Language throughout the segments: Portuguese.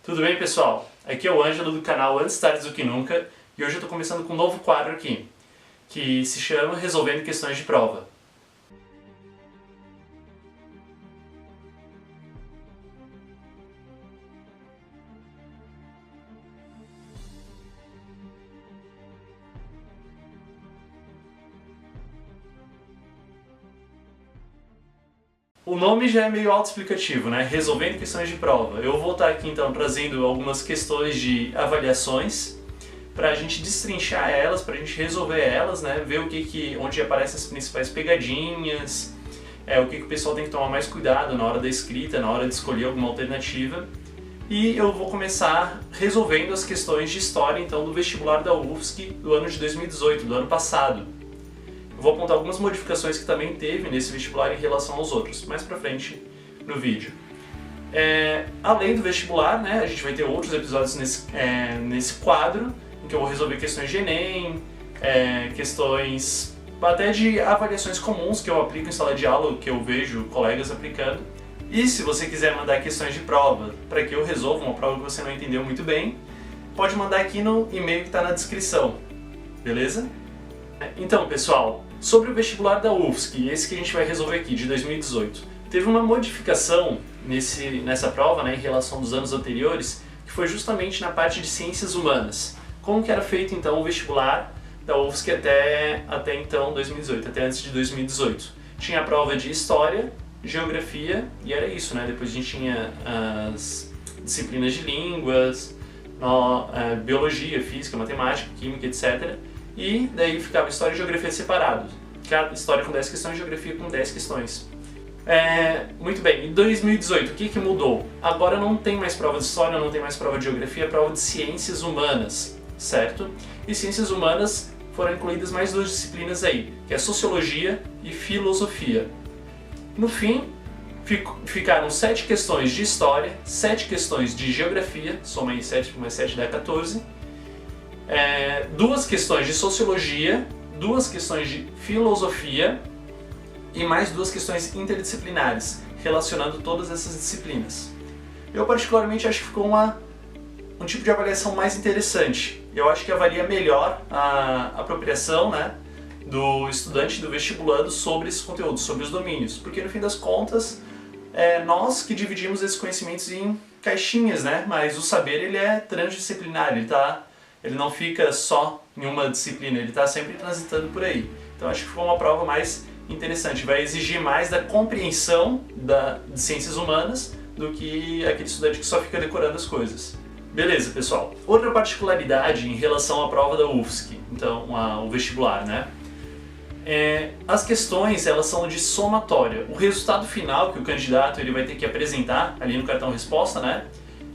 Tudo bem, pessoal? Aqui é o Ângelo do canal Antes Tarde do que Nunca e hoje eu estou começando com um novo quadro aqui, que se chama Resolvendo Questões de Prova. O nome já é meio autoexplicativo, né? Resolvendo questões de prova. Eu vou estar aqui então trazendo algumas questões de avaliações para a gente destrinchar elas, para a gente resolver elas, né? Ver onde aparecem as principais pegadinhas, o que o pessoal tem que tomar mais cuidado na hora da escrita, na hora de escolher alguma alternativa. E eu vou começar resolvendo as questões de história então do vestibular da UFSC do ano de 2018, do ano passado. Vou apontar algumas modificações que também teve nesse vestibular em relação aos outros, mais pra frente no vídeo. Além do vestibular, né, a gente vai ter outros episódios nesse quadro, em que eu vou resolver questões de Enem, questões até de avaliações comuns que eu aplico em sala de aula, que eu vejo colegas aplicando. E se você quiser mandar questões de prova para que eu resolva uma prova que você não entendeu muito bem, pode mandar aqui no e-mail que está na descrição, beleza? Então, pessoal, sobre o vestibular da UFSC, esse que a gente vai resolver aqui, de 2018, teve uma modificação nessa prova, né, em relação dos anos anteriores, que foi justamente na parte de ciências humanas. Como que era feito, então, o vestibular da UFSC até então, 2018, até antes de 2018? Tinha a prova de História, Geografia, e era isso, né? Depois a gente tinha as disciplinas de línguas, Biologia, Física, Matemática, Química, etc., e daí ficava História e Geografia separados. Cada história com 10 questões, Geografia com 10 questões. Muito bem, em 2018 o que mudou? Agora não tem mais prova de História, não tem mais prova de Geografia, é prova de Ciências Humanas, certo? E Ciências Humanas foram incluídas mais duas disciplinas aí, que é Sociologia e Filosofia. No fim, ficaram 7 questões de História, 7 questões de Geografia, soma aí 7 mais 7 dá 14, 2 questões de Sociologia, 2 questões de Filosofia e mais 2 questões interdisciplinares, relacionando todas essas disciplinas. Eu particularmente acho que ficou um tipo de avaliação mais interessante. Eu acho que avalia melhor a apropriação, né, do estudante, do vestibulando sobre esses conteúdos, sobre os domínios, porque no fim das contas nós que dividimos esses conhecimentos em caixinhas, né, mas o saber ele é transdisciplinar, ele não fica só em uma disciplina, ele está sempre transitando por aí. Então acho que ficou uma prova mais interessante, vai exigir mais da compreensão de ciências humanas do que aquele estudante que só fica decorando as coisas. Beleza, pessoal. Outra particularidade em relação à prova da UFSC, então o vestibular, né? As questões elas são de somatória. O resultado final que o candidato ele vai ter que apresentar ali no cartão resposta, né?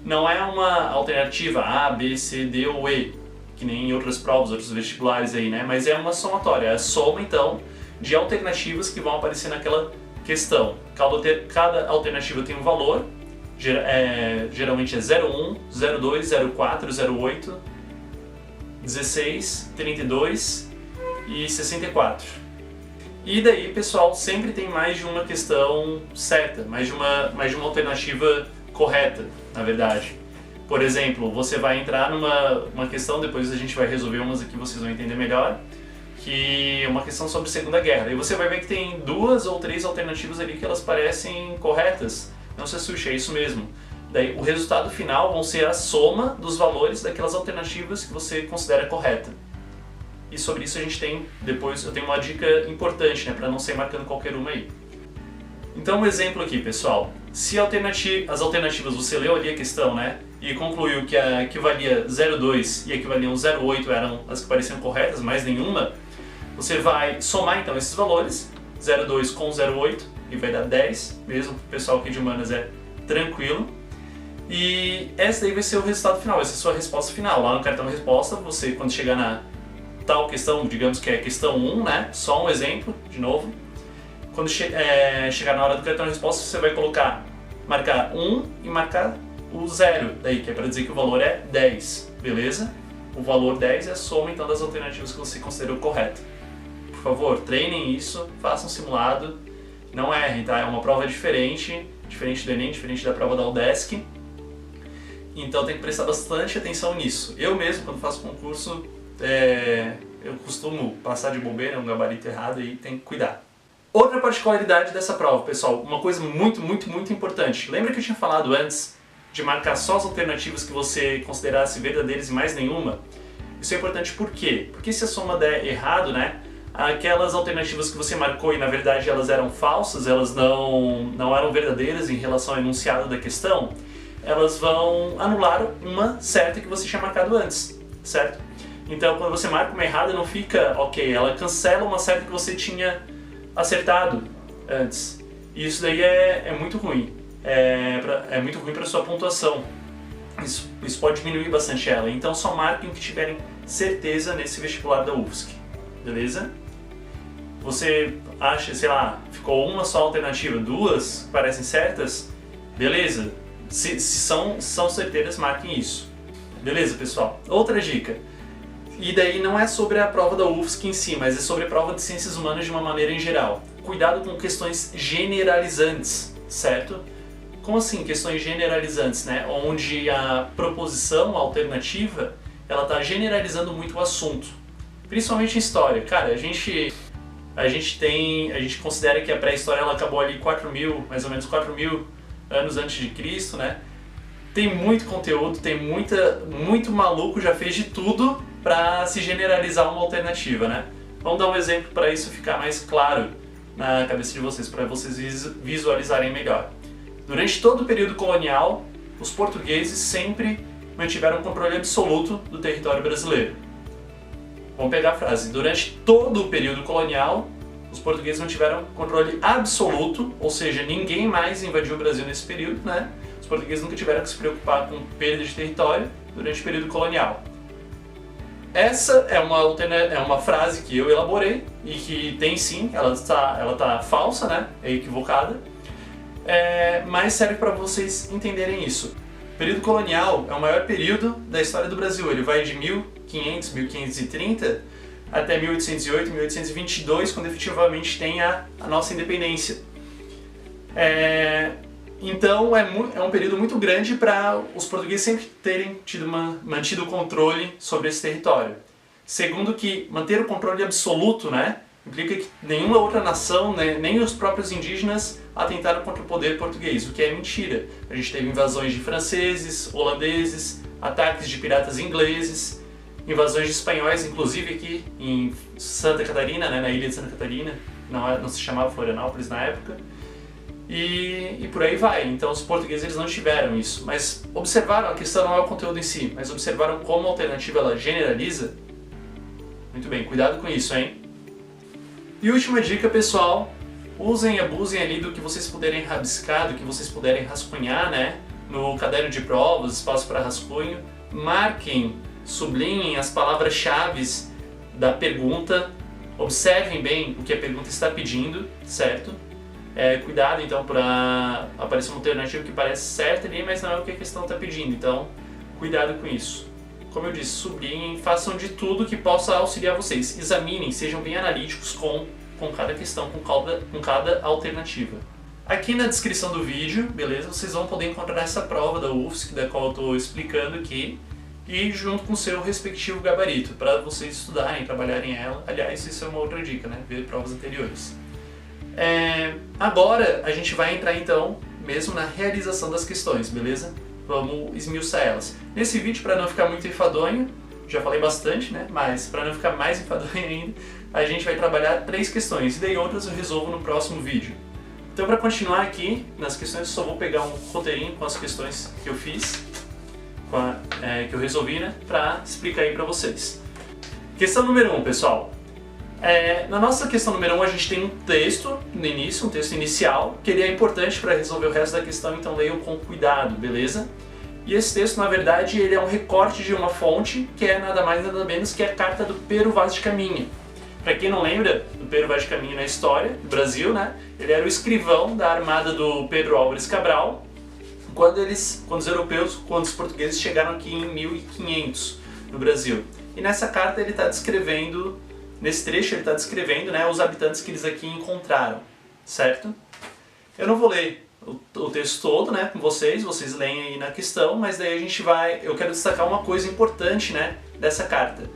Não é uma alternativa A, B, C, D ou E, que nem em outras provas, outros vestibulares aí, né? Mas é uma somatória, é a soma, então, de alternativas que vão aparecer naquela questão. Cada alternativa tem um valor, geralmente é 01, 02, 04, 08, 16, 32 e 64. E daí, pessoal, sempre tem mais de uma questão certa, mais de uma alternativa correta, na verdade. Por exemplo, você vai entrar numa questão, depois a gente vai resolver umas aqui, vocês vão entender melhor, que é uma questão sobre Segunda Guerra. E você vai ver que tem 2 ou 3 alternativas ali que elas parecem corretas. Não se assuste, é isso mesmo. Daí o resultado final vão ser a soma dos valores daquelas alternativas que você considera correta. E sobre isso a gente depois eu tenho uma dica importante, né, para não sair marcando qualquer uma aí. Então um exemplo aqui, pessoal. Se as alternativas você leu ali a questão, né, e concluiu que a equivalia 0,2 e a equivalia 0,8 eram as que pareciam corretas, mais nenhuma, você vai somar então esses valores, 0,2 com 0,8, e vai dar 10, mesmo para o pessoal aqui de humanas é tranquilo. E essa daí vai ser o resultado final, essa é a sua resposta final. Lá no cartão resposta, você quando chegar na tal questão, digamos que é questão 1, né, só um exemplo, de novo, quando chegar na hora do cartão resposta, você vai marcar 1 e marcar o 0, daí, que é para dizer que o valor é 10, beleza? O valor 10 é a soma então das alternativas que você considerou correta. Por favor, treinem isso, façam simulado, não errem, tá? É uma prova diferente do Enem, diferente da prova da UDESC. Então tem que prestar bastante atenção nisso. Eu mesmo, quando faço concurso, eu costumo passar de bobeira, um gabarito errado, e tem que cuidar. Outra particularidade dessa prova, pessoal, uma coisa muito importante. Lembra que eu tinha falado antes de marcar só as alternativas que você considerasse verdadeiras e mais nenhuma? Isso é importante por quê? Porque se a soma der errado, né, aquelas alternativas que você marcou e na verdade elas eram falsas, elas não eram verdadeiras em relação ao enunciado da questão, elas vão anular uma certa que você tinha marcado antes, certo? Então quando você marca uma errada não fica ok, ela cancela uma certa que você tinha acertado antes. E isso daí é muito ruim. É muito ruim para sua pontuação. Isso pode diminuir bastante ela. Então só marquem que tiverem certeza nesse vestibular da UFSC. Beleza? Você acha, sei lá, ficou uma só alternativa, duas parecem certas? Beleza. Se são certeiras, marquem isso. Beleza, pessoal? Outra dica. E daí não é sobre a prova da UFSC em si, mas é sobre a prova de Ciências Humanas de uma maneira em geral. Cuidado com questões generalizantes, certo? Como assim questões generalizantes, né? Onde a proposição, a alternativa, ela está generalizando muito o assunto. Principalmente em história. Cara, a gente considera que a pré-história ela acabou ali mais ou menos 4.000 anos antes de Cristo, né? Tem muito conteúdo, tem muito maluco já fez de tudo para se generalizar uma alternativa, né? Vamos dar um exemplo para isso ficar mais claro na cabeça de vocês, para vocês visualizarem melhor. Durante todo o período colonial, os portugueses sempre mantiveram o controle absoluto do território brasileiro. Vamos pegar a frase. Durante todo o período colonial, os portugueses mantiveram controle absoluto, ou seja, ninguém mais invadiu o Brasil nesse período, né? Os portugueses nunca tiveram que se preocupar com perda de território durante o período colonial. Essa é uma frase que eu elaborei e que tem sim, ela tá falsa, né? É equivocada, mas serve para vocês entenderem isso. O período colonial é o maior período da história do Brasil. Ele vai de 1500, 1530 até 1808, 1822, quando efetivamente tem a nossa independência. Então é um período muito grande para os portugueses sempre terem mantido o controle sobre esse território. Segundo que manter o controle absoluto, né, implica que nenhuma outra nação, né, nem os próprios indígenas atentaram contra o poder português, o que é mentira. A gente teve invasões de franceses, holandeses, ataques de piratas ingleses, invasões de espanhóis, inclusive aqui em Santa Catarina, né, na ilha de Santa Catarina, não se chamava Florianópolis na época. E por aí vai. Então os portugueses eles não tiveram isso, mas observaram, a questão não é o conteúdo em si, mas observaram como a alternativa ela generaliza. Muito bem, cuidado com isso, hein? E última dica, pessoal, usem e abusem ali do que vocês puderem rabiscar, do que vocês puderem rascunhar, né? No caderno de provas, espaço para rascunho, marquem, sublinhem as palavras-chave da pergunta, observem bem o que a pergunta está pedindo, certo? Cuidado então para aparecer uma alternativa que parece certa ali, mas não é o que a questão está pedindo, então cuidado com isso. Como eu disse, sublinhem, façam de tudo que possa auxiliar vocês, examinem, sejam bem analíticos com cada questão, com cada alternativa. Aqui na descrição do vídeo, beleza, vocês vão poder encontrar essa prova da UFSC, da qual eu estou explicando aqui, e junto com o seu respectivo gabarito, para vocês estudarem, trabalharem ela. Aliás, isso é uma outra dica, né, ver provas anteriores. Agora a gente vai entrar então mesmo na realização das questões, beleza? Vamos esmiuçar elas. Nesse vídeo, para não ficar muito enfadonho, já falei bastante, né? Mas para não ficar mais enfadonho ainda, a gente vai trabalhar 3 questões e daí outras eu resolvo no próximo vídeo. Então para continuar aqui nas questões, eu só vou pegar um roteirinho com as questões que eu fiz, que eu resolvi, né? Para explicar aí para vocês. Questão número 1, pessoal. Na nossa questão número 1 a gente tem um texto no início, um texto inicial, que ele é importante para resolver o resto da questão, então leiam com cuidado, beleza? E esse texto, na verdade, ele é um recorte de uma fonte que é nada mais nada menos que a carta do Pero Vaz de Caminha. Para quem não lembra do Pero Vaz de Caminha na história do Brasil, né? Ele era o escrivão da armada do Pedro Álvares Cabral, quando os portugueses chegaram aqui em 1500 no Brasil. E nessa carta ele está descrevendo, nesse trecho ele está descrevendo, né, os habitantes que eles aqui encontraram, certo? Eu não vou ler o texto todo, né, com vocês leem aí na questão, mas daí eu quero destacar uma coisa importante, né, dessa carta.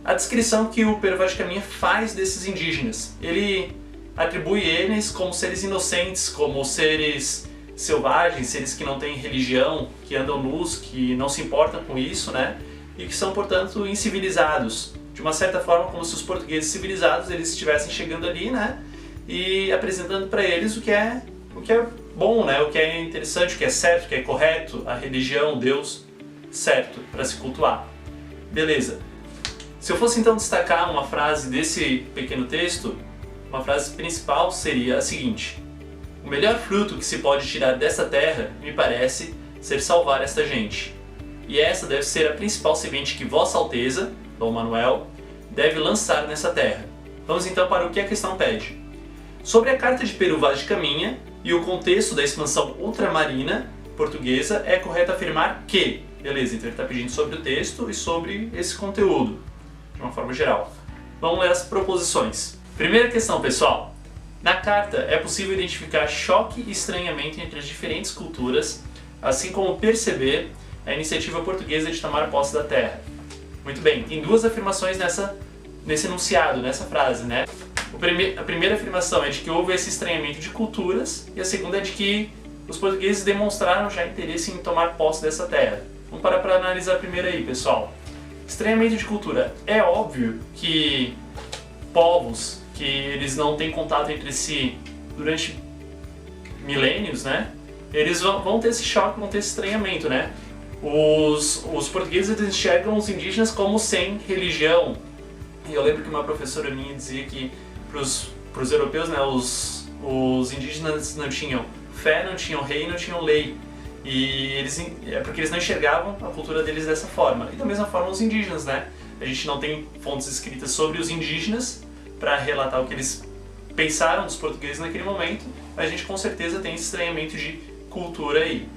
A descrição que o Pero Vaz de Caminha faz desses indígenas. Ele atribui eles como seres inocentes, como seres selvagens, seres que não têm religião, que andam nus, que não se importam com isso, né, e que são, portanto, incivilizados. De uma certa forma, como se os portugueses civilizados eles estivessem chegando ali, né, e apresentando para eles o que é bom, né? O que é interessante, o que é certo, o que é correto, a religião, Deus certo para se cultuar. Beleza. Se eu fosse então destacar uma frase desse pequeno texto, uma frase principal seria a seguinte: o melhor fruto que se pode tirar desta terra, me parece, ser salvar esta gente. E essa deve ser a principal semente que Vossa Alteza, Dom Manuel, deve lançar nessa terra. Vamos então para o que a questão pede. Sobre a carta de Pero Vaz de Caminha e o contexto da expansão ultramarina portuguesa, é correto afirmar que... Beleza, então ele está pedindo sobre o texto e sobre esse conteúdo, de uma forma geral. Vamos ler as proposições. Primeira questão, pessoal. Na carta é possível identificar choque e estranhamento entre as diferentes culturas, assim como perceber a iniciativa portuguesa de tomar posse da terra. Muito bem, tem duas afirmações nesse enunciado, nessa frase, né? A primeira afirmação é de que houve esse estranhamento de culturas, e a segunda é de que os portugueses demonstraram já interesse em tomar posse dessa terra. Vamos parar para analisar primeiro aí, pessoal. Estranhamento de cultura. É óbvio que povos que eles não têm contato entre si durante milênios, né? Eles vão ter esse choque, vão ter esse estranhamento, né? Os portugueses eles enxergam os indígenas como sem religião. E eu lembro que uma professora minha dizia que para os europeus, né, os indígenas não tinham fé, não tinham rei, não tinham lei. E é porque eles não enxergavam a cultura deles dessa forma. E da mesma forma os indígenas, né? A gente não tem fontes escritas sobre os indígenas para relatar o que eles pensaram dos portugueses naquele momento, mas a gente com certeza tem esse estranhamento de cultura aí.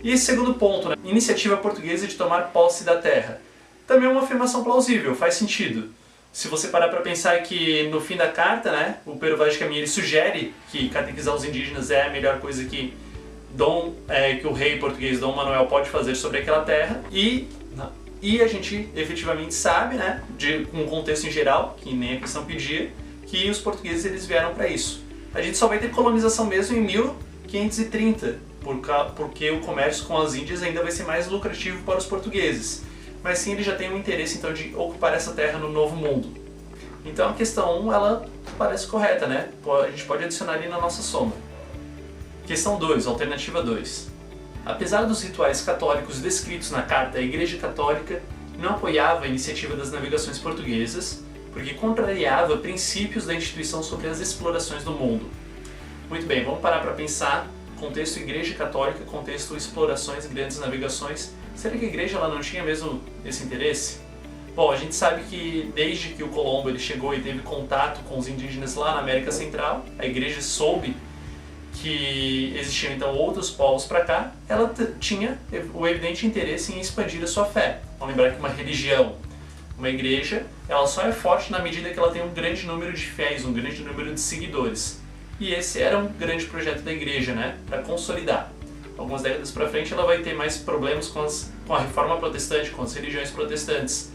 E esse segundo ponto, né? Iniciativa portuguesa de tomar posse da terra. Também é uma afirmação plausível, faz sentido. Se você parar para pensar que no fim da carta, né, o Pero Vaz de Caminha ele sugere que catequizar os indígenas é a melhor coisa que o rei português Dom Manuel pode fazer sobre aquela terra, e a gente efetivamente sabe, né, de um contexto em geral, que nem a questão pedia, que os portugueses eles vieram para isso. A gente só vai ter colonização mesmo em 1530, porque o comércio com as Índias ainda vai ser mais lucrativo para os portugueses. Mas sim, eles já têm um interesse então de ocupar essa terra no Novo Mundo. Então a questão 1, ela parece correta, né? A gente pode adicionar ali na nossa soma. Questão 2, alternativa 2. Apesar dos rituais católicos descritos na carta, a Igreja Católica não apoiava a iniciativa das navegações portuguesas, porque contrariava princípios da instituição sobre as explorações do mundo. Muito bem, vamos parar para pensar. Contexto Igreja Católica, contexto explorações, grandes navegações. Será que a igreja ela não tinha mesmo esse interesse? Bom, a gente sabe que desde que o Colombo ele chegou e teve contato com os indígenas lá na América Central, a igreja soube que existiam então outros povos para cá, ela tinha o evidente interesse em expandir a sua fé. Vamos lembrar que uma religião, uma igreja, ela só é forte na medida que ela tem um grande número de fiéis, um grande número de seguidores. E esse era um grande projeto da igreja, né, para consolidar. Algumas décadas para frente ela vai ter mais problemas com a reforma protestante, com as religiões protestantes.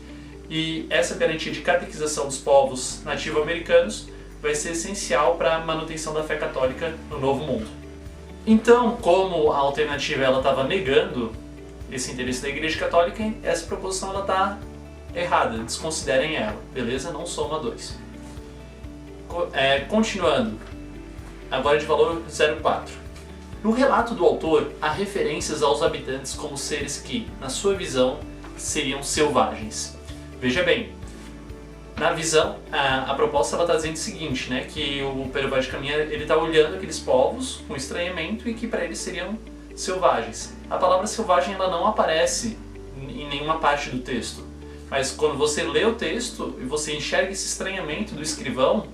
E essa garantia de catequização dos povos nativo-americanos vai ser essencial para a manutenção da fé católica no Novo Mundo. Então, como a alternativa ela estava negando esse interesse da Igreja Católica, essa proposição ela está errada, desconsiderem ela, beleza? Não soma 2. Continuando, agora de valor 0,4. No relato do autor, há referências aos habitantes como seres que, na sua visão, seriam selvagens. Veja bem, na visão, a proposta está dizendo o seguinte, né, que o Pero Vaz de Caminha está olhando aqueles povos com estranhamento e que para eles seriam selvagens. A palavra selvagem ela não aparece em nenhuma parte do texto, mas quando você lê o texto e você enxerga esse estranhamento do escrivão,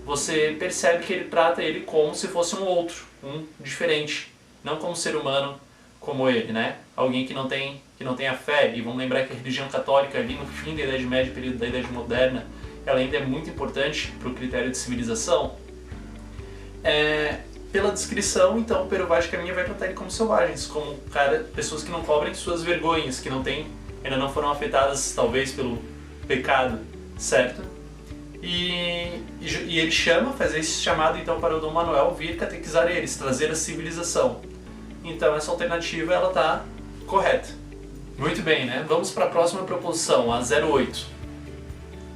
você percebe que ele trata ele como se fosse um outro, um diferente, não como um ser humano como ele, né? Alguém que não tem a fé. E vamos lembrar que a religião católica ali no fim da Idade Média, período da Idade Moderna, ela ainda é muito importante para o critério de civilização. pela descrição, então o Pero Vaz de Caminha vai tratar ele como selvagens, como pessoas que não cobrem suas vergonhas, que ainda não foram afetadas talvez pelo pecado, certo? E ele faz esse chamado então para o Dom Manuel vir catequizar eles, trazer a civilização. Então essa alternativa ela está correta. Muito bem, né? Vamos para a próxima proposição, a 08.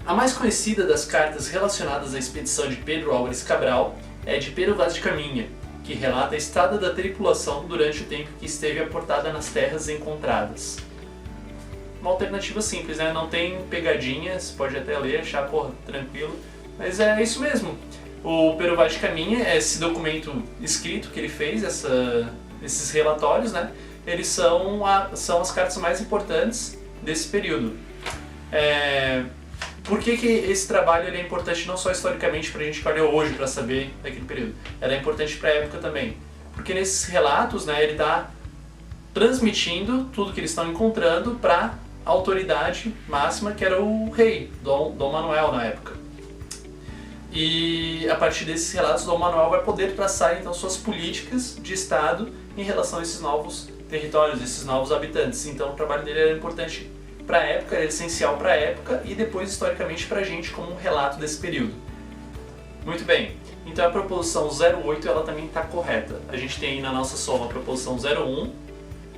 A mais conhecida das cartas relacionadas à expedição de Pedro Álvares Cabral é de Pero Vaz de Caminha, que relata a estada da tripulação durante o tempo que esteve aportada nas terras encontradas. Uma alternativa simples, né? Não tem pegadinhas, pode até ler, achar, porra, tranquilo, mas é isso mesmo. O Pero Vaz de Caminha, esse documento escrito que ele fez, esses relatórios, né? Eles são as cartas mais importantes desse período. Por que esse trabalho ele é importante não só historicamente para a gente que olha hoje para saber daquele período? Ele é importante para a época também. Porque nesses relatos, né, ele está transmitindo tudo que eles estão encontrando para a autoridade máxima, que era o rei, Dom Manuel na época. E a partir desses relatos, Dom Manuel vai poder traçar então suas políticas de Estado em relação a esses novos territórios, esses novos habitantes. Então o trabalho dele era importante para a época, era essencial para a época e depois historicamente para a gente como um relato desse período. Muito bem, então a proposição 08 ela também está correta. A gente tem aí na nossa soma a proposição 01,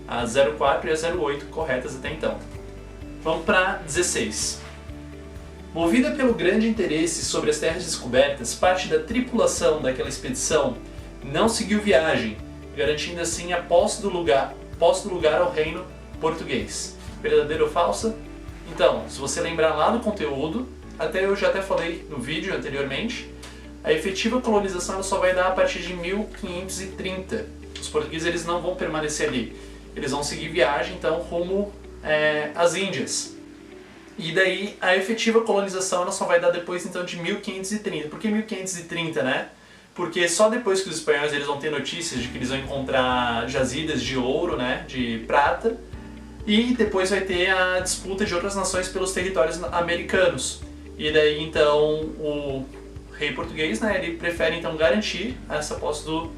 a 04 e a 08 corretas até então. Vamos para 16. Movida pelo grande interesse sobre as terras descobertas, parte da tripulação daquela expedição não seguiu viagem, garantindo assim a posse do lugar ao reino português. Verdadeira ou falsa? Então, se você lembrar lá do conteúdo, eu já falei no vídeo anteriormente, a efetiva colonização ela só vai dar a partir de 1530. Os portugueses eles não vão permanecer ali, eles vão seguir viagem então rumo às Índias. E daí a efetiva colonização ela só vai dar depois então de 1530. Por que 1530, né? Porque só depois que os espanhóis eles vão ter notícias de que eles vão encontrar jazidas de ouro, né, de prata, e depois vai ter a disputa de outras nações pelos territórios americanos. E daí então o rei português, né, ele prefere então garantir essa posse do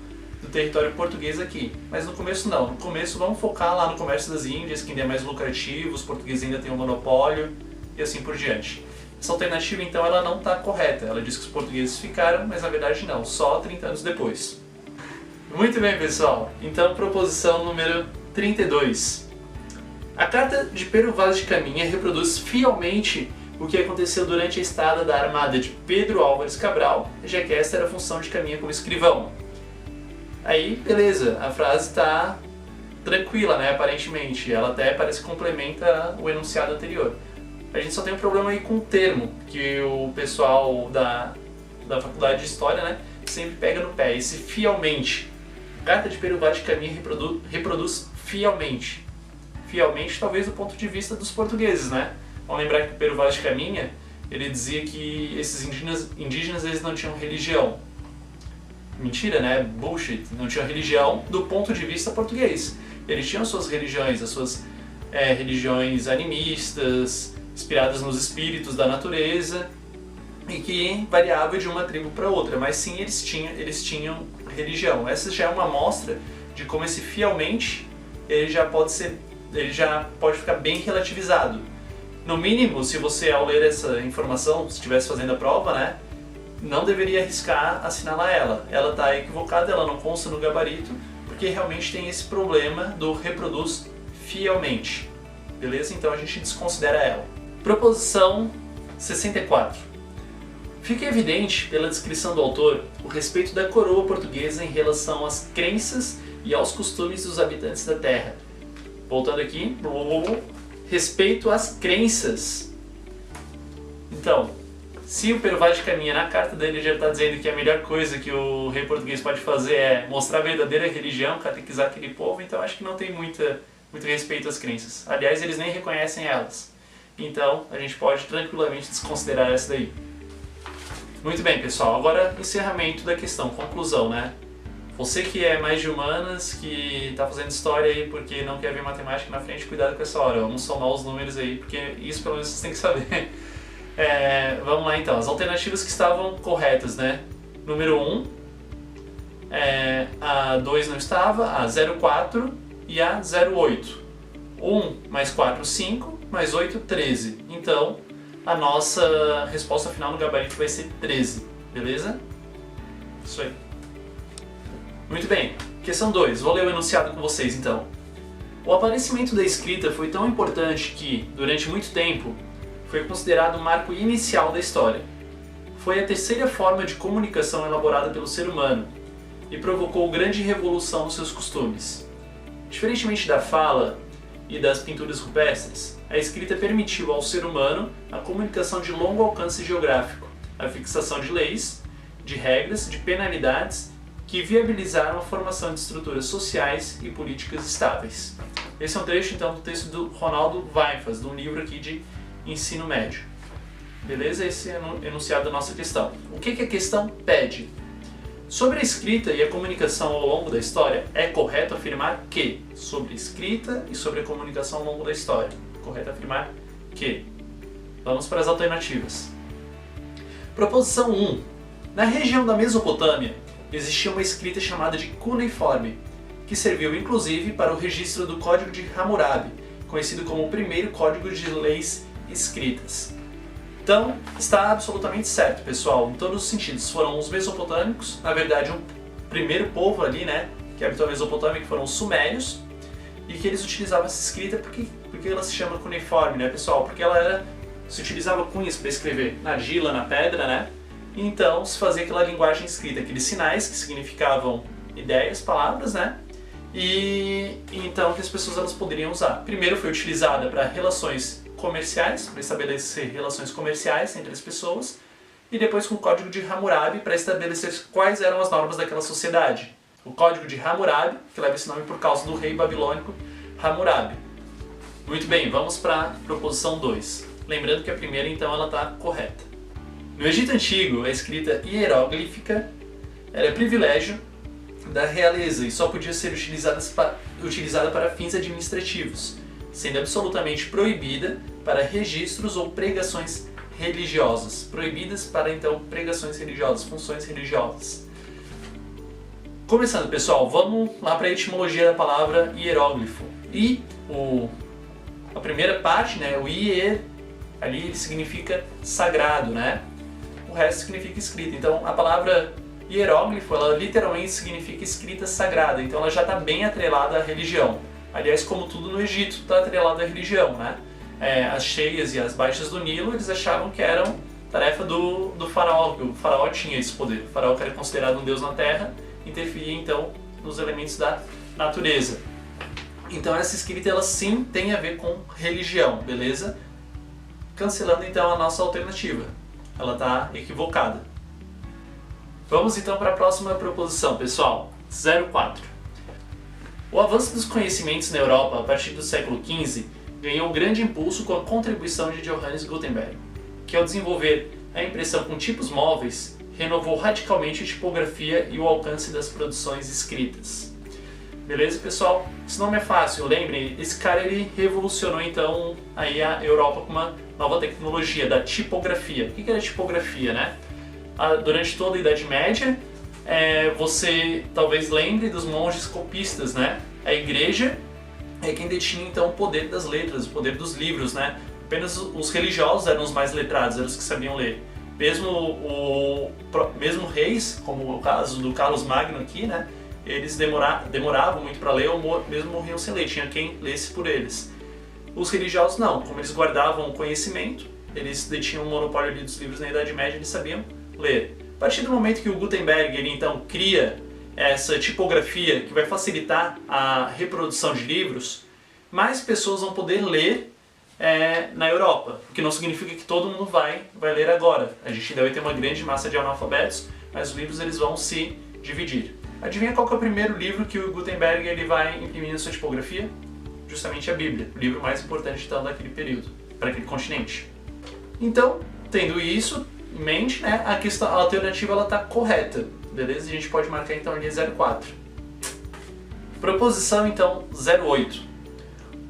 território português aqui. Mas no começo não. No começo vamos focar lá no comércio das Índias, que ainda é mais lucrativo, os portugueses ainda têm um monopólio e assim por diante. Essa alternativa então ela não está correta. Ela diz que os portugueses ficaram, mas na verdade não, só 30 anos depois. Muito bem, pessoal. Então proposição número 32. A carta de Pero Vaz de Caminha reproduz fielmente o que aconteceu durante a estada da armada de Pedro Álvares Cabral, já que esta era a função de Caminha como escrivão. Aí, beleza, a frase está tranquila, né, aparentemente. Ela até parece que complementa o enunciado anterior. A gente só tem um problema aí com o termo, que o pessoal da faculdade de História, né, sempre pega no pé. Esse fielmente. A carta de Pero Vaz de Caminha reproduz fielmente. Fielmente, talvez do ponto de vista dos portugueses, né? Vamos lembrar que o Pero Vaz de Caminha, ele dizia que esses indígenas eles não tinham religião. Mentira, né? Bullshit. Não tinham religião do ponto de vista português. Eles tinham suas religiões, as suas religiões animistas, inspiradas nos espíritos da natureza, e que variava de uma tribo para outra, mas sim eles tinham religião. Essa já é uma amostra de como esse fielmente ele já pode ficar bem relativizado. No mínimo, se você ao ler essa informação, se estivesse fazendo a prova, né, não deveria arriscar assinalar ela. Ela está equivocada, ela não consta no gabarito, porque realmente tem esse problema do reproduz fielmente. Beleza? Então a gente desconsidera ela. Proposição 64. Fica evidente, pela descrição do autor, o respeito da coroa portuguesa em relação às crenças e aos costumes dos habitantes da terra. Voltando aqui, respeito às crenças. Então, se o Pero Vaz de Caminha, na carta dele, já está dizendo que a melhor coisa que o rei português pode fazer é mostrar a verdadeira religião, catequizar aquele povo, então acho que não tem muito respeito às crenças. Aliás, eles nem reconhecem elas. Então, a gente pode tranquilamente desconsiderar essa daí. Muito bem, pessoal. Agora, encerramento da questão, conclusão, né? Você que é mais de humanas, que está fazendo história aí porque não quer ver matemática na frente, cuidado com essa hora. Vamos somar os números aí, porque isso pelo menos vocês têm que saber. Vamos lá então, as alternativas que estavam corretas, né? Número 1, a 2 não estava, a 04 e a 08. 1 mais 4, 5, mais 8, 13. Então, a nossa resposta final no gabarito vai ser 13, beleza? Isso aí. Muito bem, questão 2, vou ler o enunciado com vocês então. O aparecimento da escrita foi tão importante que, durante muito tempo, foi considerado o marco inicial da história. Foi a terceira forma de comunicação elaborada pelo ser humano e provocou grande revolução nos seus costumes. Diferentemente da fala e das pinturas rupestres, a escrita permitiu ao ser humano a comunicação de longo alcance geográfico, a fixação de leis, de regras, de penalidades que viabilizaram a formação de estruturas sociais e políticas estáveis. Esse é um trecho então do texto do Ronaldo Weifas, de um livro aqui de ensino médio. Beleza? Esse é o enunciado da nossa questão. O que a questão pede? Sobre a escrita e a comunicação ao longo da história, é correto afirmar que, sobre a escrita e sobre a comunicação ao longo da história, é correto afirmar que. Vamos para as alternativas. Proposição 1. Na região da Mesopotâmia, existia uma escrita chamada de cuneiforme, que serviu inclusive para o registro do Código de Hammurabi, conhecido como o primeiro código de leis escritas. Então, está absolutamente certo, pessoal, em todos os sentidos. Foram os mesopotâmicos, na verdade, o primeiro povo ali, né, que habitou a Mesopotâmia, que foram os sumérios, e que eles utilizavam essa escrita porque ela se chama cuneiforme, né, pessoal? Porque se utilizava cunhas para escrever na argila, na pedra, né? E então se fazia aquela linguagem escrita, aqueles sinais que significavam ideias, palavras, né? E então que as pessoas elas poderiam usar. Primeiro foi utilizada para relações comerciais, para estabelecer relações comerciais entre as pessoas, e depois com o Código de Hammurabi para estabelecer quais eram as normas daquela sociedade. O Código de Hammurabi, que leva esse nome por causa do rei babilônico Hammurabi. Muito bem, vamos para a proposição 2. Lembrando que a primeira então ela está correta. No Egito Antigo, a escrita hieróglifica era privilégio da realeza e só podia ser utilizada para fins administrativos, sendo absolutamente proibida para registros ou pregações religiosas. Proibidas para, então, pregações religiosas, funções religiosas. Começando, pessoal, vamos lá para a etimologia da palavra hieróglifo. E a primeira parte, né, o hier, ali ele significa sagrado, né? O resto significa escrita. Então, a palavra hieróglifo, ela literalmente significa escrita sagrada. Então, ela já está bem atrelada à religião. Aliás, como tudo no Egito, está atrelado à religião, né? As cheias e as baixas do Nilo, eles achavam que eram tarefa do faraó, que o faraó tinha esse poder. O faraó, que era considerado um deus na terra, interferia então nos elementos da natureza. Então essa escrita, ela sim tem a ver com religião, beleza? Cancelando então a nossa alternativa. Ela está equivocada. Vamos então para a próxima proposição, pessoal. 04. O avanço dos conhecimentos na Europa a partir do século XV ganhou grande impulso com a contribuição de Johannes Gutenberg, que ao desenvolver a impressão com tipos móveis, renovou radicalmente a tipografia e o alcance das produções escritas. Beleza, pessoal? Esse nome é fácil, lembrem, esse cara ele revolucionou então aí a Europa com uma nova tecnologia da tipografia. O que era tipografia, né? Durante toda a Idade Média, você talvez lembre dos monges copistas, né? A igreja é quem detinha então o poder das letras, o poder dos livros, né? Apenas os religiosos eram os mais letrados, eram os que sabiam ler. Mesmo reis, como o caso do Carlos Magno aqui, né? Eles demoravam muito para ler ou mesmo morriam sem ler, tinha quem lesse por eles. Os religiosos não, como eles guardavam o conhecimento, eles detinham o monopólio ali dos livros na Idade Média, eles sabiam ler. A partir do momento que o Gutenberg ele então cria essa tipografia que vai facilitar a reprodução de livros, mais pessoas vão poder ler na Europa, o que não significa que todo mundo vai ler agora. A gente ainda vai ter uma grande massa de analfabetos, mas os livros eles vão se dividir. Adivinha qual que é o primeiro livro que o Gutenberg ele vai imprimir na sua tipografia? Justamente a Bíblia, o livro mais importante então daquele período, para aquele continente. Então, tendo isso em mente, né, a alternativa está correta, beleza? A gente pode marcar então a linha 04. Proposição então 08.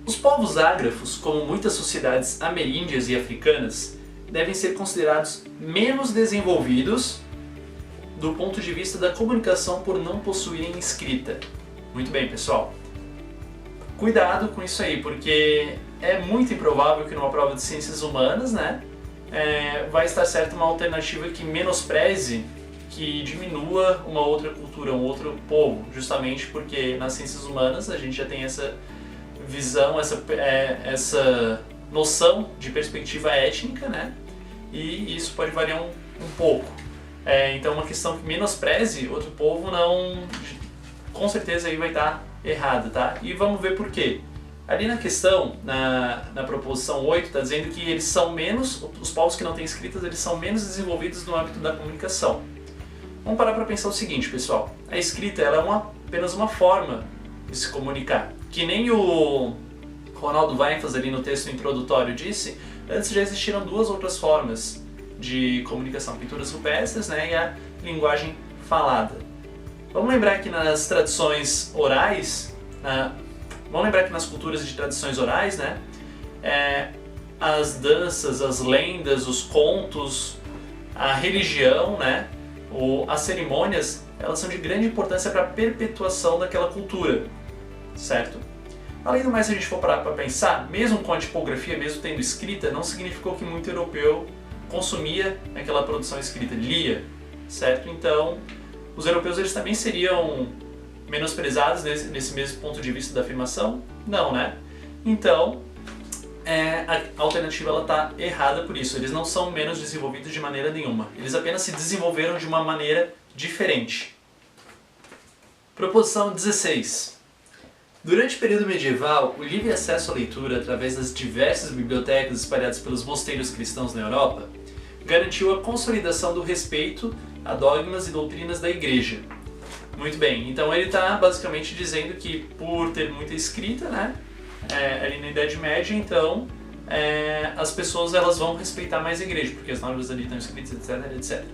Os povos ágrafos, como muitas sociedades ameríndias e africanas, devem ser considerados menos desenvolvidos do ponto de vista da comunicação por não possuírem escrita. Muito bem, pessoal. Cuidado com isso aí, porque é muito improvável que numa prova de ciências humanas, né, vai estar certa uma alternativa que menospreze, que diminua uma outra cultura, um outro povo, justamente porque nas ciências humanas a gente já tem essa visão, essa noção de perspectiva étnica, né, e isso pode variar um pouco. Então uma questão que menospreze outro povo não, com certeza aí vai estar errada, tá? E vamos ver por quê. Ali na questão, na proposição 8, está dizendo que eles são menos, os povos que não têm escritas, eles são menos desenvolvidos no âmbito da comunicação. Vamos parar para pensar o seguinte, pessoal. A escrita ela é apenas uma forma de se comunicar. Que nem o Ronaldo Weinfels ali no texto introdutório disse, antes já existiram duas outras formas de comunicação, pinturas rupestres, né, e a linguagem falada. Vamos lembrar que nas tradições orais, vamos lembrar que nas culturas de tradições orais, né, as danças, as lendas, os contos, a religião, né, as cerimônias, elas são de grande importância para a perpetuação daquela cultura, certo? Além do mais, se a gente for parar para pensar, mesmo com a tipografia, mesmo tendo escrita, não significou que muito europeu consumia aquela produção escrita, lia, certo? Então, os europeus eles também seriam menosprezados nesse mesmo ponto de vista da afirmação? Não, né? Então, a alternativa ela está errada por isso. Eles não são menos desenvolvidos de maneira nenhuma. Eles apenas se desenvolveram de uma maneira diferente. Proposição 16. Durante o período medieval, o livre acesso à leitura através das diversas bibliotecas espalhadas pelos mosteiros cristãos na Europa garantiu a consolidação do respeito a dogmas e doutrinas da Igreja. Muito bem, então ele está basicamente dizendo que por ter muita escrita, né, ali na Idade Média, então as pessoas elas vão respeitar mais a Igreja, porque as normas ali estão escritas, etc, etc.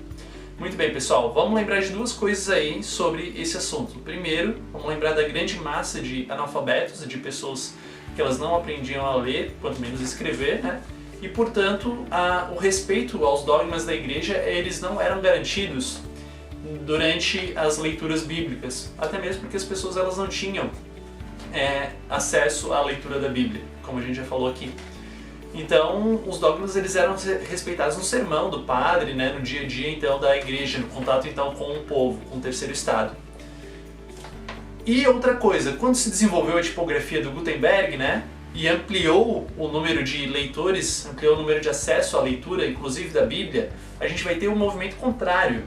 Muito bem, pessoal, vamos lembrar de duas coisas aí sobre esse assunto. Primeiro, vamos lembrar da grande massa de analfabetos, de pessoas que elas não aprendiam a ler, quanto menos escrever, né? E, portanto, o respeito aos dogmas da Igreja, eles não eram garantidos durante as leituras bíblicas, até mesmo porque as pessoas elas não tinham acesso à leitura da Bíblia, como a gente já falou aqui. Então, os dogmas eles eram respeitados no sermão do padre, né, no dia a dia então da igreja, no contato então com o povo, com o terceiro estado. E outra coisa, quando se desenvolveu a tipografia do Gutenberg, né, e ampliou o número de leitores, ampliou o número de acesso à leitura, inclusive da Bíblia, a gente vai ter um movimento contrário.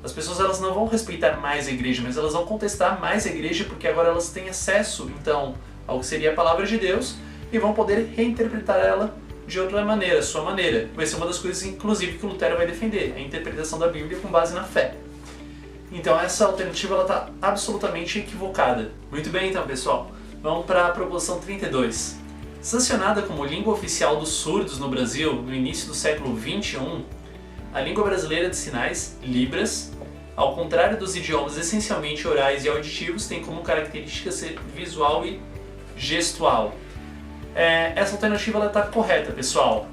As pessoas elas não vão respeitar mais a igreja, mas elas vão contestar mais a igreja porque agora elas têm acesso então ao que seria a palavra de Deus e vão poder reinterpretar ela de outra maneira, sua maneira. Vai ser uma das coisas, inclusive, que o Lutero vai defender, a interpretação da Bíblia com base na fé. Então essa alternativa está absolutamente equivocada. Muito bem então, pessoal. Vamos para a proposição 32. Sancionada como língua oficial dos surdos no Brasil no início do século XXI, a língua brasileira de sinais, Libras, ao contrário dos idiomas essencialmente orais e auditivos, tem como característica ser visual e gestual. Essa alternativa está correta, pessoal.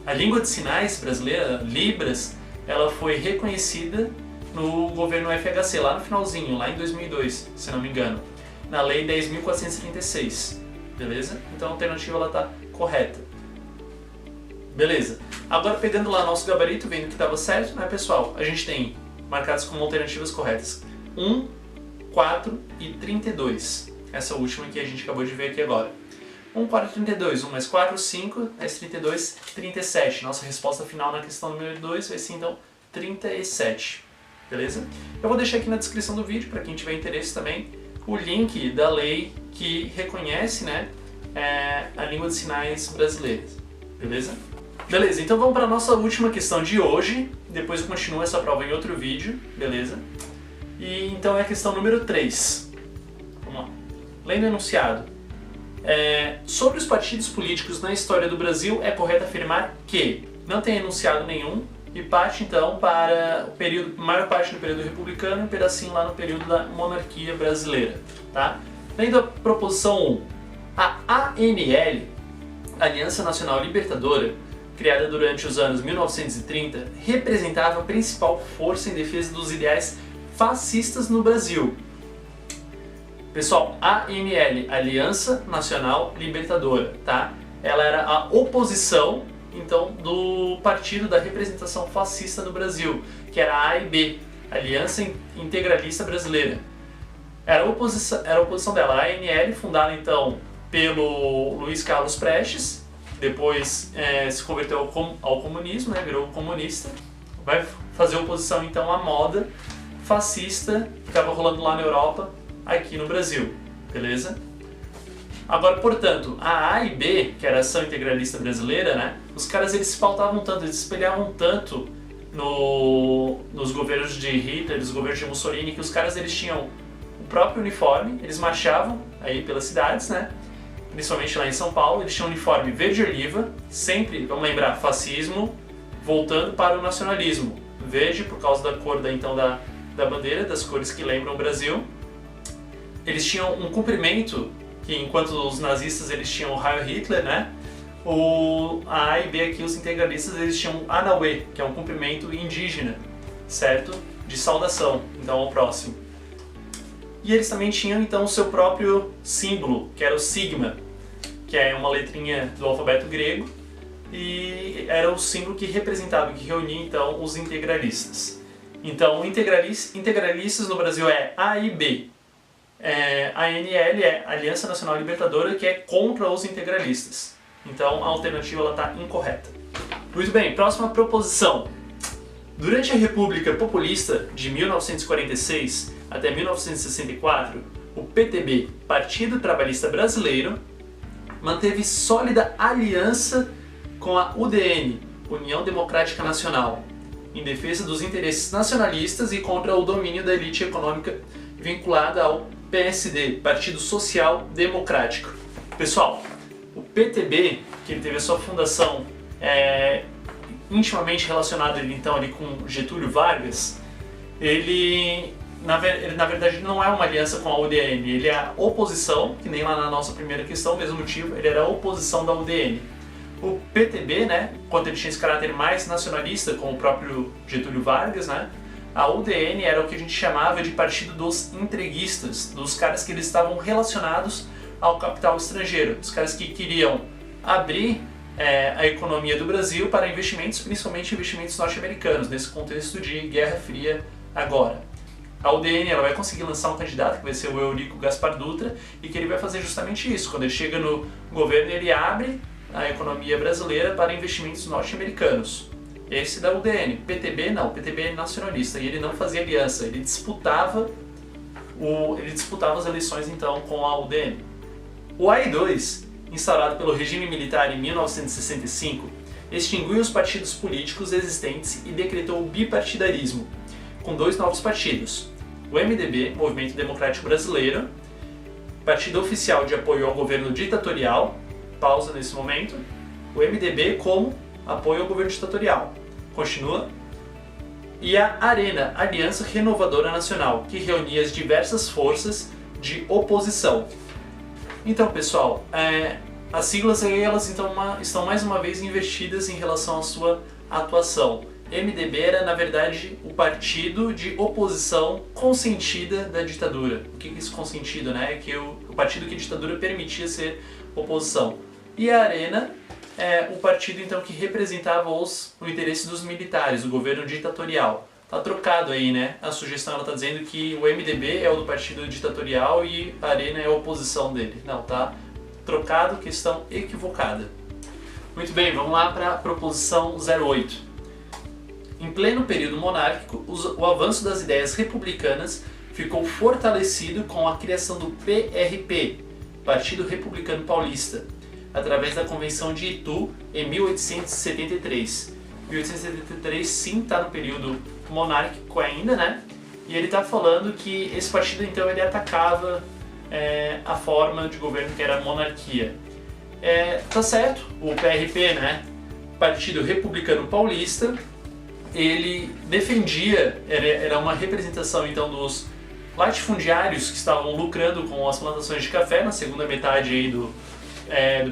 A língua de sinais brasileira, Libras, ela foi reconhecida no governo FHC, lá no finalzinho, lá em 2002, se não me engano, na Lei 10.436, beleza? Então a alternativa está correta. Beleza. Agora pegando lá nosso gabarito, vendo que estava certo, né, pessoal? A gente tem marcados como alternativas corretas 1, 4 e 32. Essa última que a gente acabou de ver aqui agora. 1, 4, 32. 1 mais 4, 5. Mais 32, 37. Nossa resposta final na questão número 2 vai ser então 37. Beleza? Eu vou deixar aqui na descrição do vídeo, para quem tiver interesse também, o link da lei que reconhece, né, a língua de sinais brasileira. Beleza? Beleza, então vamos para a nossa última questão de hoje. Depois eu continuo essa prova em outro vídeo. Beleza? E então é a questão número 3. Vamos lá. Lendo o enunciado. Sobre os partidos políticos na história do Brasil, é correto afirmar que não tem enunciado nenhum e parte então para o período, maior parte no período republicano e um pedacinho lá no período da monarquia brasileira, tá? Lendo a proposição 1, a ANL, Aliança Nacional Libertadora, criada durante os anos 1930, representava a principal força em defesa dos ideais fascistas no Brasil. Pessoal, ANL, Aliança Nacional Libertadora, tá? Ela era a oposição, então, do partido da representação fascista no Brasil, que era a AIB, Aliança Integralista Brasileira. Era a oposição dela, a ANL, fundada então pelo Luiz Carlos Prestes, depois se converteu ao comunismo, né, virou comunista, vai fazer oposição então à moda fascista que estava rolando lá na Europa, aqui no Brasil, beleza? Agora, portanto, a AIB, que era a Ação Integralista Brasileira, né, os caras eles se pautavam tanto, eles se espelhavam tanto nos governos de Hitler, nos governos de Mussolini, que os caras eles tinham o próprio uniforme, eles marchavam aí pelas cidades, né? Principalmente lá em São Paulo, eles tinham um uniforme verde-oliva, sempre, vamos lembrar, fascismo, voltando para o nacionalismo. Verde por causa da cor da bandeira, das cores que lembram o Brasil. Eles tinham um comprimento, que enquanto os nazistas eles tinham o Heil Hitler, né? A A e B aqui, os integralistas, eles tinham Anauê, que é um cumprimento indígena, certo? De saudação, então, ao próximo. E eles também tinham, então, o seu próprio símbolo, que era o sigma, que é uma letrinha do alfabeto grego, e era o símbolo que representava, que reunia, então, os integralistas. Então, integralistas no Brasil é A e B. A ANL é Aliança Nacional Libertadora, que é contra os integralistas. Então, a alternativa está incorreta. Muito bem, próxima proposição. Durante a República Populista de 1946 até 1964, o PTB, Partido Trabalhista Brasileiro, manteve sólida aliança com a UDN, União Democrática Nacional, em defesa dos interesses nacionalistas e contra o domínio da elite econômica vinculada ao PSD, Partido Social Democrático. Pessoal, o PTB, que teve a sua fundação intimamente relacionada então, ali com Getúlio Vargas, ele na verdade não é uma aliança com a UDN, ele é a oposição, que nem lá na nossa primeira questão, mesmo motivo, ele era a oposição da UDN. O PTB, né, quando ele tinha esse caráter mais nacionalista, com o próprio Getúlio Vargas, né, a UDN era o que a gente chamava de Partido dos Entreguistas, dos caras que eles estavam relacionados ao capital estrangeiro, os caras que queriam abrir a economia do Brasil para investimentos, principalmente investimentos norte-americanos, nesse contexto de Guerra Fria agora. A UDN ela vai conseguir lançar um candidato que vai ser o Eurico Gaspar Dutra e que ele vai fazer justamente isso. Quando ele chega no governo, ele abre a economia brasileira para investimentos norte-americanos. Esse da UDN. PTB não, PTB é nacionalista e ele não fazia aliança, ele disputava as eleições então com a UDN. O AI-2, instaurado pelo regime militar em 1965, extinguiu os partidos políticos existentes e decretou o bipartidarismo, com 2 novos partidos: o MDB, Movimento Democrático Brasileiro, partido oficial de apoio ao governo ditatorial, pausa nesse momento, o MDB como apoio ao governo ditatorial, continua, e a Arena, Aliança Renovadora Nacional, que reunia as diversas forças de oposição. Então, pessoal, as siglas aí, elas então, estão mais uma vez investidas em relação à sua atuação. MDB era, na verdade, o partido de oposição consentida da ditadura. O que é isso consentido, né? É que o partido que a ditadura permitia ser oposição. E a Arena é o partido então que representava o interesse dos militares, o governo ditatorial. Tá trocado aí, né? A sugestão ela tá dizendo que o MDB é o do partido ditatorial e a Arena é a oposição dele. Não, tá trocado, questão equivocada. Muito bem, vamos lá para a proposição 08. Em pleno período monárquico, o avanço das ideias republicanas ficou fortalecido com a criação do PRP, Partido Republicano Paulista, através da Convenção de Itu em 1873. 1873 sim está no período monárquico ainda, né? E ele está falando que esse partido então ele atacava a forma de governo que era a monarquia. Tá certo, o PRP, né? Partido Republicano Paulista, ele defendia, era uma representação então dos latifundiários que estavam lucrando com as plantações de café na segunda metade aí do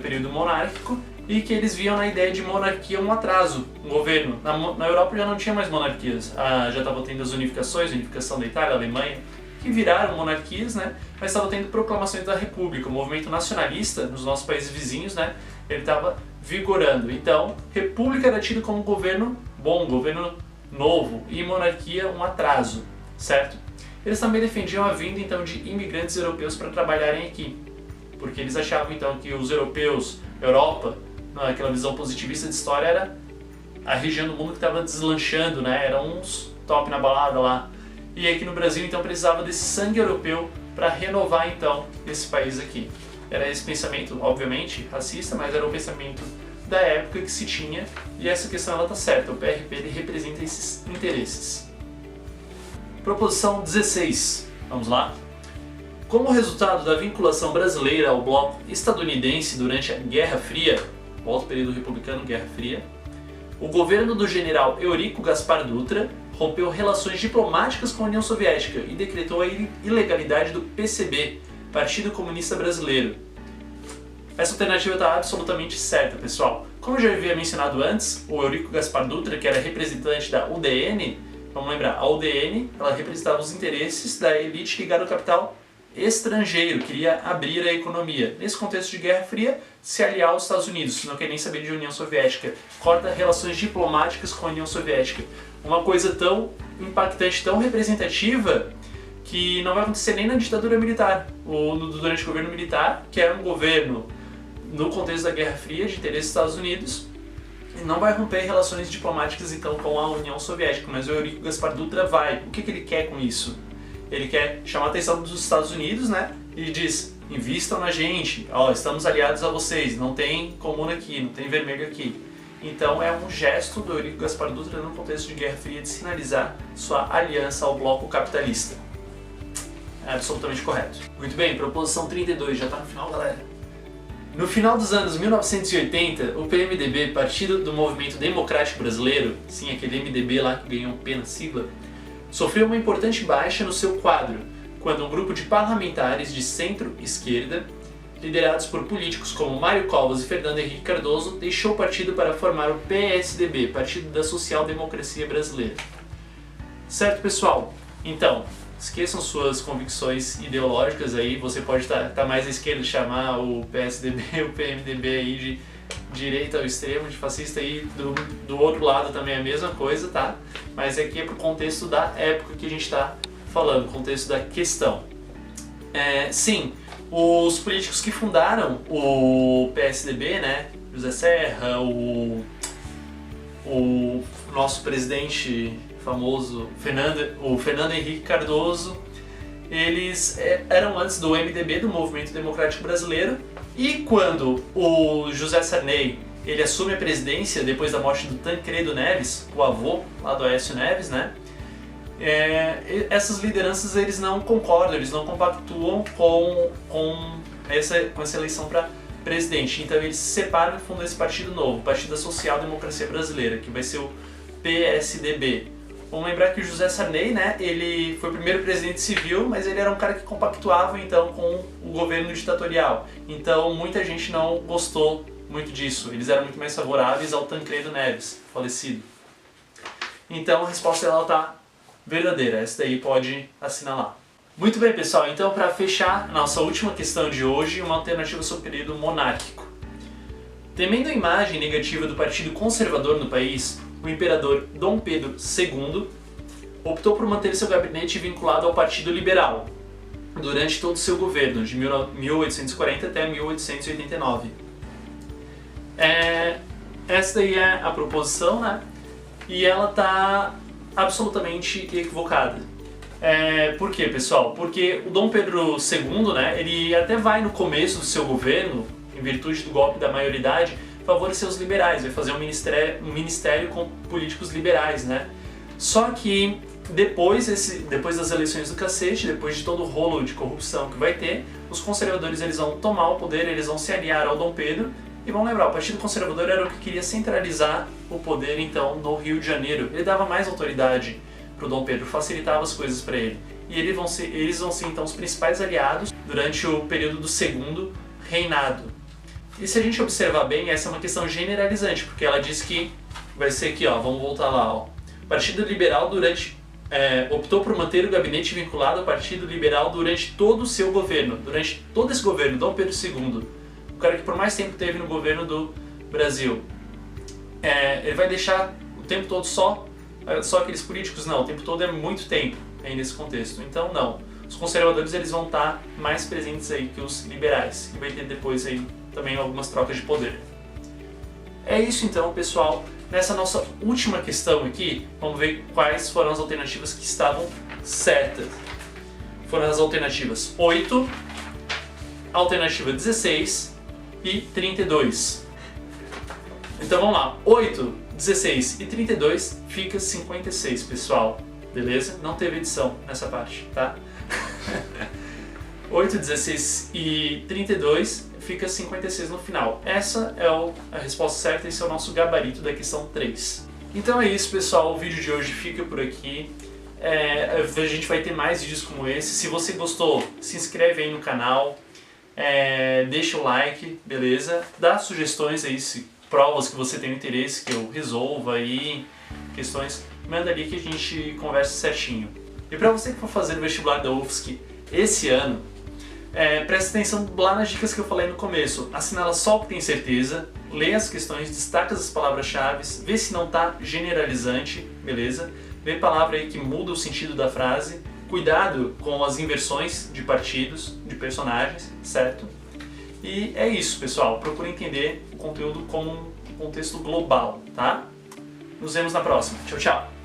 período monárquico, e que eles viam na ideia de monarquia um atraso, um governo. Na Europa já não tinha mais monarquias, já estava tendo as unificações, a unificação da Itália, Alemanha, que viraram monarquias, né? Mas estava tendo proclamações da República, o movimento nacionalista nos nossos países vizinhos, né? Ele estava vigorando. Então, República era tido como governo bom, governo novo, e monarquia um atraso, certo? Eles também defendiam a vinda então de imigrantes europeus para trabalharem aqui, porque eles achavam então que os europeus, Europa, aquela visão positivista de história, era a região do mundo que estava deslanchando, né? Eram uns top na balada lá. E aqui no Brasil então precisava desse sangue europeu para renovar então esse país aqui. Era esse pensamento, obviamente, racista, mas era o pensamento da época que se tinha, e essa questão ela tá certa, o PRP ele representa esses interesses. Proposição 16, vamos lá. Como resultado da vinculação brasileira ao bloco estadunidense durante a Guerra Fria, volta ao período republicano, Guerra Fria, o governo do general Eurico Gaspar Dutra rompeu relações diplomáticas com a União Soviética e decretou a ilegalidade do PCB, Partido Comunista Brasileiro. Essa alternativa está absolutamente certa, pessoal. Como eu já havia mencionado antes, o Eurico Gaspar Dutra, que era representante da UDN, vamos lembrar, a UDN ela representava os interesses da elite ligada ao capital estrangeiro, queria abrir a economia. Nesse contexto de Guerra Fria, se aliar aos Estados Unidos, não quer nem saber de União Soviética, corta relações diplomáticas com a União Soviética. Uma coisa tão impactante, tão representativa, que não vai acontecer nem na ditadura militar, ou durante o governo militar, que era um governo no contexto da Guerra Fria, de interesse dos Estados Unidos, e não vai romper relações diplomáticas então com a União Soviética, mas o Eurico Gaspar Dutra vai. O que ele quer com isso? Ele quer chamar a atenção dos Estados Unidos, né? E diz, invistam na gente, ó, estamos aliados a vocês, não tem comuna aqui, não tem vermelho aqui. Então é um gesto do Eurico Gaspar Dutra no contexto de Guerra Fria de sinalizar sua aliança ao bloco capitalista. É absolutamente correto. Muito bem, proposição 32, já está no final, galera. No final dos anos 1980, o PMDB, Partido do Movimento Democrático Brasileiro, sim, aquele MDB lá que ganhou pena sigla, sofreu uma importante baixa no seu quadro, quando um grupo de parlamentares de centro-esquerda, liderados por políticos como Mário Covas e Fernando Henrique Cardoso, deixou o partido para formar o PSDB, Partido da Social Democracia Brasileira. Certo, pessoal? Então, esqueçam suas convicções ideológicas aí, você pode estar mais à esquerda, chamar o PSDB, o PMDB aí de direita ao extremo, de fascista, e do outro lado também é a mesma coisa, tá? Mas aqui é pro contexto da época que a gente está falando, contexto da questão. Sim, os políticos que fundaram o PSDB, né? José Serra, o nosso presidente famoso, o Fernando Henrique Cardoso, eles eram antes do MDB, do Movimento Democrático Brasileiro, e quando o José Sarney ele assume a presidência depois da morte do Tancredo Neves, o avô lá do Aécio Neves, né? Essas lideranças eles não concordam, eles não compactuam com essa eleição para presidente. Então eles se separam e fundam esse partido novo, o Partido da Social Democracia Brasileira, que vai ser o PSDB. Vamos lembrar que o José Sarney, né, ele foi o primeiro presidente civil, mas ele era um cara que compactuava então com o governo ditatorial. Então muita gente não gostou muito disso, eles eram muito mais favoráveis ao Tancredo Neves, falecido. Então a resposta dela está verdadeira, essa daí pode assinalar. Muito bem, pessoal, então para fechar a nossa última questão de hoje, uma alternativa sobre o período monárquico. Temendo a imagem negativa do Partido Conservador no país, o imperador Dom Pedro II optou por manter seu gabinete vinculado ao Partido Liberal durante todo o seu governo, de 1840 até 1889. Essa daí é a proposição, né? E ela está absolutamente equivocada. Por quê, pessoal? Porque o Dom Pedro II, né, ele até vai no começo do seu governo, em virtude do golpe da maioridade, favorecer os liberais, vai fazer um ministério com políticos liberais, né? Só que depois das eleições do cacete, depois de todo o rolo de corrupção que vai ter, os conservadores eles vão tomar o poder, eles vão se aliar ao Dom Pedro, e vão lembrar, o Partido Conservador era o que queria centralizar o poder então no Rio de Janeiro. Ele dava mais autoridade para o Dom Pedro, facilitava as coisas para ele. E eles vão ser então os principais aliados durante o período do segundo reinado. E se a gente observar bem, essa é uma questão generalizante, porque ela diz que vai ser aqui, ó, vamos voltar lá, ó. O Partido Liberal optou por manter o gabinete vinculado ao Partido Liberal durante todo o seu governo, durante todo esse governo, Dom Pedro II, o cara que por mais tempo teve no governo do Brasil. Ele vai deixar o tempo todo só aqueles políticos? Não, o tempo todo é muito tempo aí nesse contexto. Então não, os conservadores eles vão estar mais presentes aí que os liberais, e vai ter depois aí também algumas trocas de poder. É isso então, pessoal. Nessa nossa última questão aqui, vamos ver quais foram as alternativas que estavam certas. Foram as alternativas 8, alternativa 16 e 32. Então vamos lá, 8, 16 e 32 fica 56, pessoal. Beleza? Não teve edição nessa parte, tá? 8, 16 e 32 fica 56 no final. Essa é a resposta certa, esse é o nosso gabarito da questão 3. Então é isso, pessoal, o vídeo de hoje fica por aqui. A gente vai ter mais vídeos como esse. Se você gostou, se inscreve aí no canal, deixa o like, beleza? Dá sugestões aí, provas que você tem interesse que eu resolva aí, questões, manda ali que a gente conversa certinho. E para você que for fazer o vestibular da UFSC esse ano, presta atenção lá nas dicas que eu falei no começo. Assinala só o que tem certeza, lê as questões, destaca as palavras-chave, vê se não está generalizante, beleza? Vê palavra aí que muda o sentido da frase, cuidado com as inversões de partidos, de personagens, certo? E é isso, pessoal. Procure entender o conteúdo como um contexto global, tá? Nos vemos na próxima. Tchau, tchau!